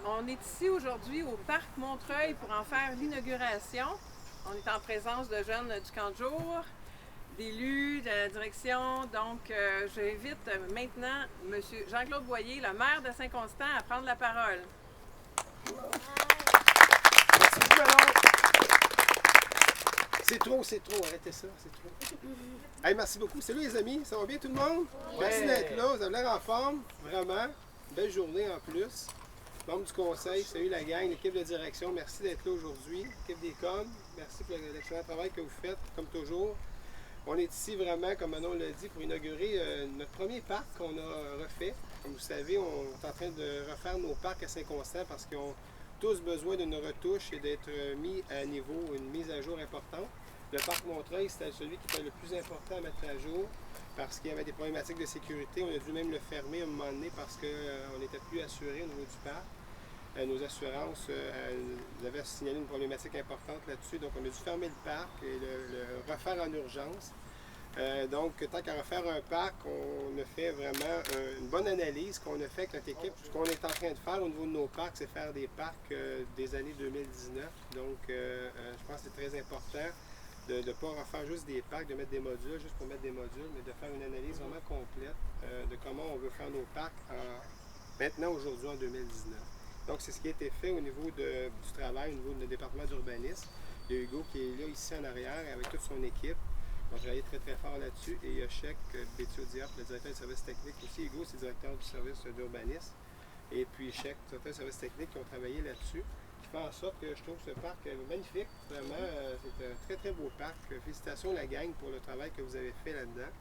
On est ici aujourd'hui au Parc Montreuil pour en faire l'inauguration. On est en présence de jeunes du camp de jour, d'élus, de la direction. Donc, j'invite maintenant M. Jean-Claude Boyer, le maire de Saint-Constant, à prendre la parole. Merci beaucoup, Manon. C'est trop, arrêtez ça, c'est trop. Hey, merci beaucoup. Salut les amis, ça va bien tout le monde? Merci d'être là, vous avez l'air en forme, vraiment. Belle journée en plus. Membre du conseil, salut la gang, l'équipe de direction, merci d'être là aujourd'hui. L'équipe des coms, merci pour l'excellent travail que vous faites, comme toujours. On est ici vraiment, comme Manon l'a dit, pour inaugurer notre premier parc qu'on a refait. Comme vous savez, on est en train de refaire nos parcs à Saint-Constant parce qu'ils ont tous besoin d'une retouche et d'être mis à niveau, une mise à jour importante. Le parc Montreuil, c'était celui qui était le plus important à mettre à jour parce qu'il y avait des problématiques de sécurité. On a dû même le fermer à un moment donné parce qu'on n'était plus assuré au niveau du parc. Nos assurances nous avaient signalé une problématique importante là-dessus, donc on a dû fermer le parc et le refaire en urgence. Donc, tant qu'à refaire un parc, on a fait vraiment une bonne analyse qu'on a fait avec notre équipe. Ce qu'on est en train de faire au niveau de nos parcs, c'est faire des parcs des années 2019. Donc, je pense que c'est très important de ne pas refaire juste des parcs, de mettre des modules juste pour mettre des modules, mais de faire une analyse vraiment complète de comment on veut faire nos parcs maintenant, aujourd'hui, en 2019. Donc, c'est ce qui a été fait au niveau du travail, au niveau de notre département d'urbanisme. Il y a Hugo qui est là, ici en arrière, avec toute son équipe. On a travaillé très, très fort là-dessus. Et il y a Chek Béthiaudiap, le directeur du service technique aussi. Hugo, c'est le directeur du service d'urbanisme. Et puis Chek, le directeur du service technique, qui ont travaillé là-dessus. Qui fait en sorte que je trouve ce parc magnifique. Vraiment, c'est un très, très beau parc. Félicitations la gang pour le travail que vous avez fait là-dedans.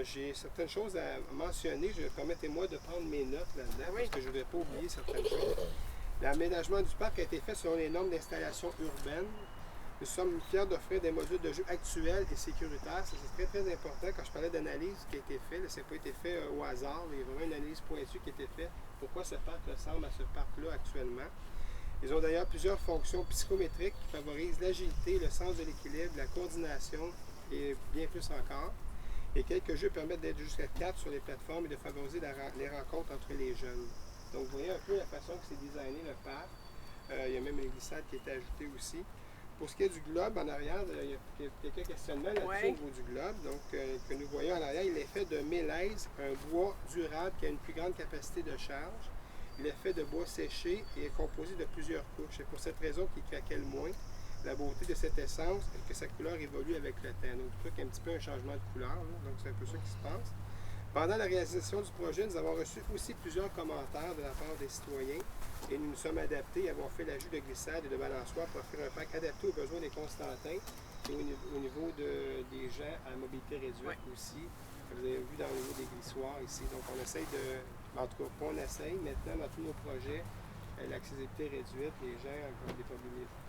J'ai certaines choses à mentionner. Permettez-moi de prendre mes notes là-dedans parce que je ne vais pas oublier certaines choses. L'aménagement du parc a été fait selon les normes d'installation urbaine. Nous sommes fiers d'offrir des modules de jeu actuels et sécuritaires. Ça, c'est très, très important. Quand je parlais d'analyse qui a été faite, ça n'a pas été fait au hasard. Il y a vraiment une analyse pointue qui a été faite. Pourquoi ce parc ressemble à ce parc-là actuellement? Ils ont d'ailleurs plusieurs fonctions psychométriques qui favorisent l'agilité, le sens de l'équilibre, la coordination et bien plus encore. Et quelques jeux permettent d'être jusqu'à 4 sur les plateformes et de favoriser les rencontres entre les jeunes. Donc, vous voyez un peu la façon que c'est designé le parc. Il y a même une glissade qui est ajoutée aussi. Pour ce qui est du globe en arrière, il y a quelques questionnements là-dessus au niveau du globe. Donc, que nous voyons en arrière, il est fait de mélèze, un bois durable qui a une plus grande capacité de charge. Il est fait de bois séché et est composé de plusieurs couches. C'est pour cette raison qu'il craquelle moins. La beauté de cette essence est que sa couleur évolue avec le temps. Donc, il y a un petit peu un changement de couleur. Là. Donc, c'est un peu ça qui se passe. Pendant la réalisation du projet, nous avons reçu aussi plusieurs commentaires de la part des citoyens et nous nous sommes adaptés et avons fait l'ajout de glissade et de balançoire pour offrir un parc adapté aux besoins des Constantins et au niveau des gens à mobilité réduite aussi. Vous avez vu dans le niveau des glissoires ici. Donc, on essaye en tout cas, on essaye maintenant dans tous nos projets, l'accessibilité réduite, les gens ont des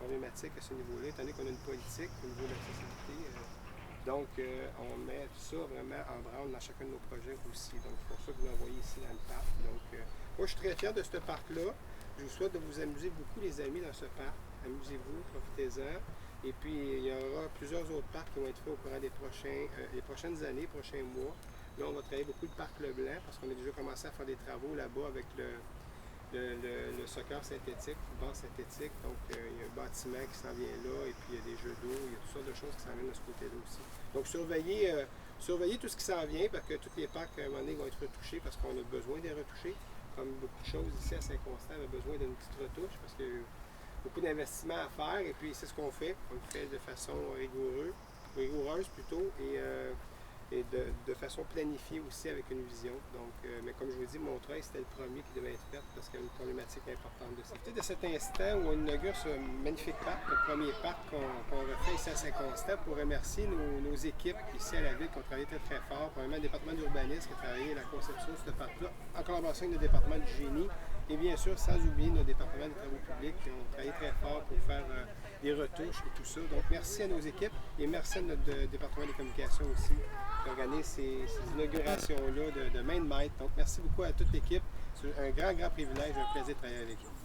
problématiques à ce niveau-là, étant donné qu'on a une politique au niveau de l'accessibilité. Donc, on met tout ça vraiment en branle dans chacun de nos projets aussi. Donc, c'est pour ça que vous l'envoyez ici dans le parc. Donc, moi, je suis très fier de ce parc-là. Je vous souhaite de vous amuser beaucoup, les amis, dans ce parc. Amusez-vous, profitez-en. Et puis, il y aura plusieurs autres parcs qui vont être faits au courant des prochaines années, prochains mois. Là, on va travailler beaucoup le parc Leblanc parce qu'on a déjà commencé à faire des travaux là-bas avec le soccer synthétique, le football synthétique. Donc, il y a un bâtiment qui s'en vient là, et puis il y a des jeux d'eau, il y a toutes sortes de choses qui s'en viennent de ce côté-là aussi. Donc, surveillez tout ce qui s'en vient, parce que tous les parcs, à un moment donné, vont être retouchés parce qu'on a besoin de les retoucher. Comme beaucoup de choses ici à Saint-Constant, on a besoin d'une petite retouche parce qu'il y a beaucoup d'investissements à faire, et puis c'est ce qu'on fait. On le fait de façon rigoureuse plutôt, et de façon planifiée aussi avec une vision. Donc, mais comme je vous dis, Montreuil, c'était le premier qui devait être fait parce qu'il y a une problématique importante de sécurité. De cet instant où on inaugure ce magnifique parc, le premier parc qu'on refait ici à Saint-Constant, pour remercier nos équipes ici à la ville qui ont travaillé très très fort, premièrement le département d'urbanisme qui a travaillé la conception de ce parc-là, en collaboration avec le département du génie, et bien sûr, sans oublier nos départements des travaux publics qui ont travaillé très fort pour faire des retouches et tout ça. Donc, merci à nos équipes et merci à notre département des communications aussi qui organise ces inaugurations-là de main de maître. Donc, merci beaucoup à toute l'équipe. C'est un grand, grand privilège et un plaisir de travailler avec vous.